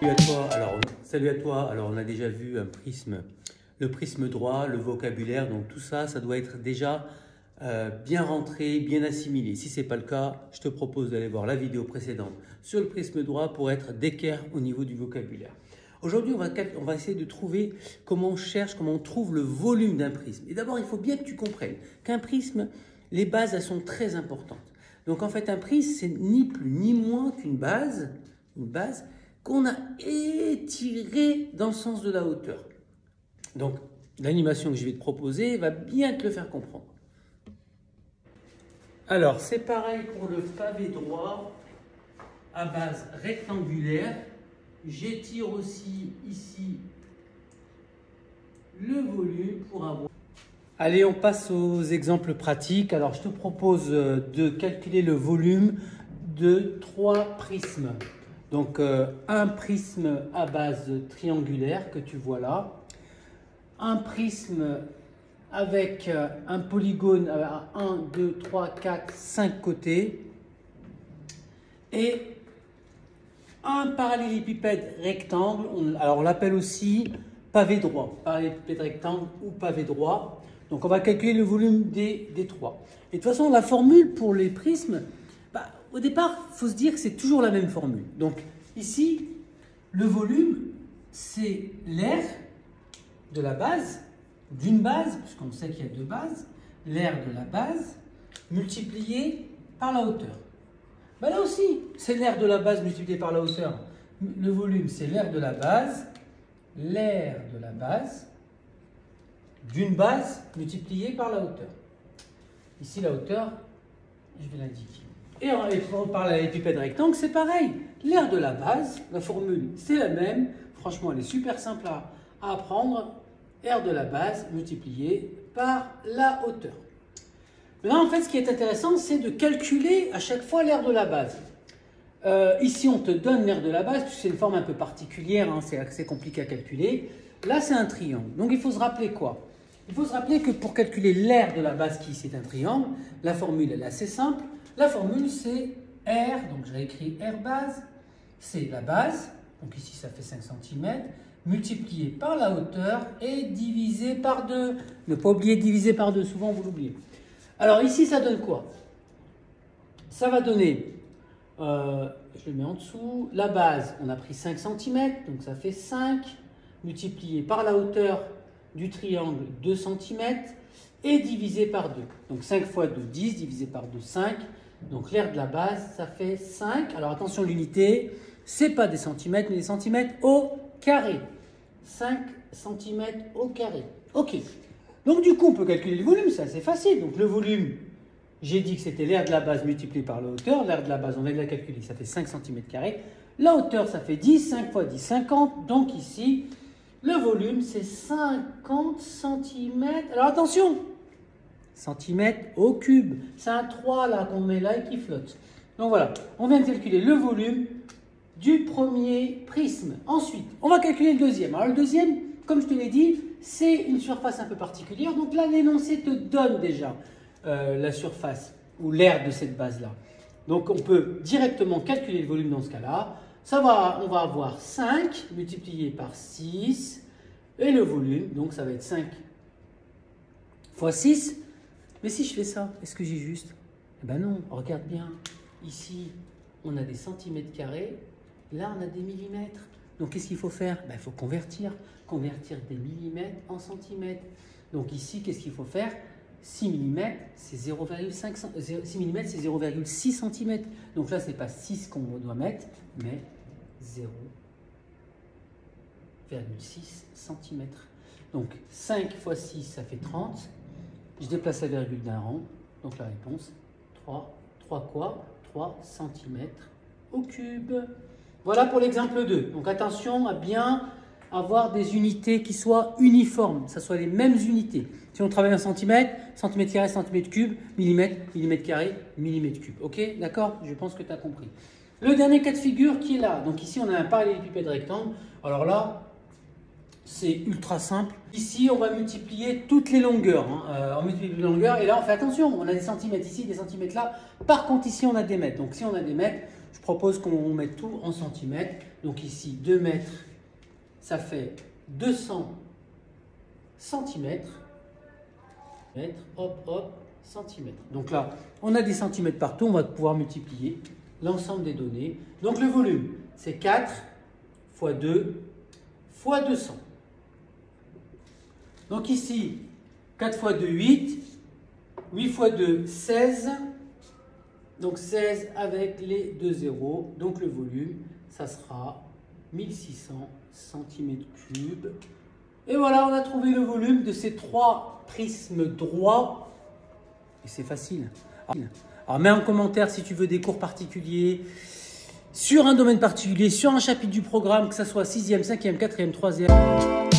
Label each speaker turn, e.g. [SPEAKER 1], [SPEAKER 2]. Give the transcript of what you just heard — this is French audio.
[SPEAKER 1] Salut à toi. Alors, on a déjà vu un prisme, le prisme droit, le vocabulaire. Donc, tout ça, ça doit être déjà bien rentré, bien assimilé. Si ce n'est pas le cas, je te propose d'aller voir la vidéo précédente sur le prisme droit pour être d'équerre au niveau du vocabulaire. Aujourd'hui, on va essayer de trouver comment on cherche, comment on trouve le volume d'un prisme. Et d'abord, il faut bien que tu comprennes qu'un prisme, les bases, elles sont très importantes. Donc, en fait, un prisme, c'est ni plus ni moins qu'une base, qu'on a étirée dans le sens de la hauteur. Donc, l'animation que je vais te proposer va bien te le faire comprendre. Alors, c'est pareil pour le pavé droit à base rectangulaire. J'étire aussi ici le volume pour avoir... Allez, on passe aux exemples pratiques. Alors, je te propose de calculer le volume de 3 prismes. Donc, un prisme à base triangulaire que tu vois là. Un prisme avec un polygone à 1, 2, 3, 4, 5 côtés. Et un parallélépipède rectangle. Alors, on l'appelle aussi pavé droit. Parallélépipède rectangle ou pavé droit. Donc, on va calculer le volume des 3. Et de toute façon, la formule pour les prismes... au départ, il faut se dire que c'est toujours la même formule. Donc, ici, le volume, c'est l'aire de la base, d'une base, puisqu'on sait qu'il y a 2 bases, l'aire de la base, multiplié par la hauteur. Là aussi, c'est l'aire de la base multiplié par la hauteur. Le volume, c'est l'aire de la base d'une base multipliée par la hauteur. Ici, la hauteur, je vais l'indiquer. Et on parle à l'épipède rectangle, c'est pareil. L'aire de la base, la formule, c'est la même. Franchement, elle est super simple à apprendre. Aire de la base multipliée par la hauteur. Maintenant, en fait, ce qui est intéressant, c'est de calculer à chaque fois l'aire de la base. Ici, on te donne l'aire de la base. C'est une forme un peu particulière, hein, c'est assez compliqué à calculer. Là, c'est un triangle. Donc, il faut se rappeler quoi? Il faut se rappeler que pour calculer l'aire de la base, qui c'est un triangle, la formule, elle est assez simple. La formule, c'est R, donc j'ai écrit R base, c'est la base, donc ici ça fait 5 cm, multiplié par la hauteur et divisé par 2. Ne pas oublier de diviser par 2, souvent vous l'oubliez. Alors ici, ça donne quoi? Ça va donner, je le mets en dessous, la base, on a pris 5 cm, donc ça fait 5, multiplié par la hauteur du triangle 2 cm, et divisé par 2. Donc 5 fois 2, 10, divisé par 2, 5. Donc l'aire de la base, ça fait 5. Alors attention, l'unité, ce n'est pas des centimètres, mais des centimètres au carré. 5 cm au carré. Ok. Donc du coup, on peut calculer le volume, c'est assez facile. Donc le volume, j'ai dit que c'était l'aire de la base multiplié par la hauteur. L'aire de la base, on vient de la calculer, ça fait 5 cm carrés. La hauteur, ça fait 10, 5 fois 10, 50. Donc ici, le volume, c'est 50 cm. Alors attention, centimètres au cube. C'est un 3 là qu'on met là et qui flotte. Donc voilà, on vient de calculer le volume du premier prisme. Ensuite, on va calculer le deuxième. Alors le deuxième, comme je te l'ai dit, c'est une surface un peu particulière. Donc là, l'énoncé te donne déjà la surface ou l'aire de cette base-là. Donc on peut directement calculer le volume dans ce cas-là. On va avoir 5 multiplié par 6 et le volume, donc ça va être 5 fois 6. Mais si je fais ça, est-ce que j'ai juste? Eh ben non, regarde bien. Ici, on a des centimètres carrés. Là, on a des millimètres. Donc, qu'est-ce qu'il faut faire? Ben, il faut convertir. Convertir des millimètres en centimètres. Donc ici, qu'est-ce qu'il faut faire? 6 mm, c'est 0,5 6 mm, c'est 0,6 cm. Donc là, ce n'est pas 6 qu'on doit mettre, mais 0,6 cm. Donc 5 fois 6, ça fait 30. Je déplace la virgule d'un rang. Donc la réponse, 3 quoi? 3 cm au cube. Voilà pour l'exemple 2. Donc attention à bien avoir des unités qui soient uniformes, que ce soit les mêmes unités. Si on travaille en centimètres, centimètre carré, centimètre cube, millimètre, millimètre carré, millimètre cube. Ok, d'accord? Je pense que tu as compris. Le dernier cas de figure qui est là. Donc ici, on a un parallélépipède rectangle. Alors là, c'est ultra simple. Ici, on va multiplier toutes les longueurs. On multiplie les longueurs et là, on fait attention. On a des centimètres ici, des centimètres là. Par contre, ici, on a des mètres. Donc si on a des mètres, je propose qu'on mette tout en centimètres. Donc ici, 2 mètres, ça fait 200 centimètres. Hop, hop, centimètres. Donc là, on a des centimètres partout. On va pouvoir multiplier l'ensemble des données. Donc le volume, c'est 4 fois 2 fois 200. Donc ici, 4 fois 2, 8. 8 fois 2, 16. Donc 16 avec les 2 zéros. Donc le volume, ça sera 1600 cm3. Et voilà, on a trouvé le volume de ces 3 prismes droits. Et c'est facile. Alors mets en commentaire si tu veux des cours particuliers, sur un domaine particulier, sur un chapitre du programme, que ce soit 6e, 5e, 4e, 3e.